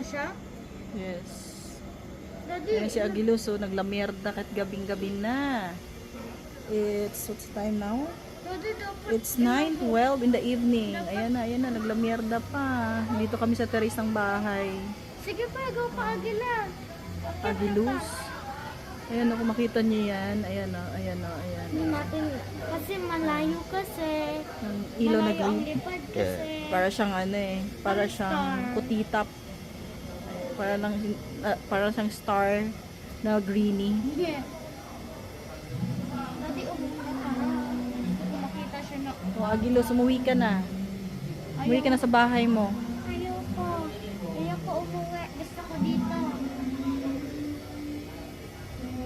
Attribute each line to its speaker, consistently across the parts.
Speaker 1: siya?
Speaker 2: Yes.
Speaker 1: Daddy,
Speaker 2: Ayan si Agilos, so naglamerda kahit gabing-gabi na. What's the time now?
Speaker 1: Daddy, dapat.
Speaker 2: It's 9:12 in the evening. Ayan na, naglamerda pa. Dito kami sa teresang bahay.
Speaker 1: Sige pa, go pa, Agila.
Speaker 2: Agilos. Ayan o, kung makita niyo yan. Ayan o.
Speaker 1: Hindi natin, kasi malayo kasi.
Speaker 2: Ang ilaw na
Speaker 1: Malayo ang
Speaker 2: green.
Speaker 1: lipad kasi.
Speaker 2: Para siyang ano eh. Para siyang kutitap. Para siyang star na greeny.
Speaker 1: Yeah. Daddy, umuwi ka na. Kung makita siya na.
Speaker 2: O Agilos, umuwi ka na. Umuwi ka na sa bahay mo.
Speaker 1: Ayoko. Ayoko umuwi. Gusto ko dito.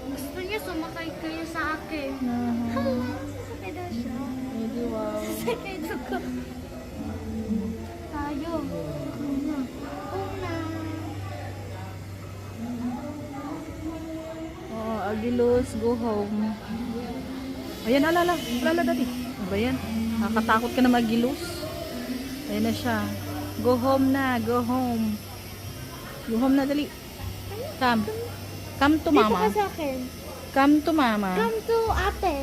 Speaker 1: Gusto niya sumakay kayo sa akin. Sasakay daw siya.
Speaker 2: Hindi, wow.
Speaker 1: Sasakay daw ko. Tayo. Una.
Speaker 2: Oh, Agilos, go home. Ayan, alala dati. Ano ba yan? Nakakatakot ka na Agilos. Ayan na siya. Go home na, go home. Go home na, dali. Come. Come to
Speaker 1: Dito
Speaker 2: mama.
Speaker 1: ka sa akin.
Speaker 2: Come to mama.
Speaker 1: Come to ate.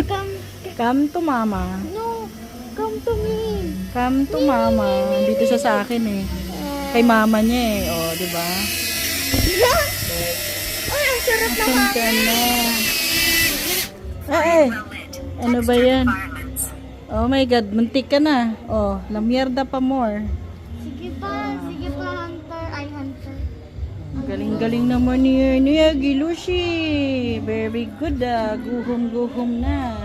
Speaker 1: Come.
Speaker 2: Come to mama.
Speaker 1: No. Come to me.
Speaker 2: Come to mama. Dito siya sa akin eh. Kay mama niya eh. Oh, di ba?
Speaker 1: Ay, ang sarap na
Speaker 2: Asan ka na? Ay, ano ba yan? Oh my God, muntik ka na. Oh, lamierda pa more.
Speaker 1: Sige pa, Hunter. Ay, Hunter.
Speaker 2: Galing-galing naman ni Agilushi. Very good ah. Guhom na.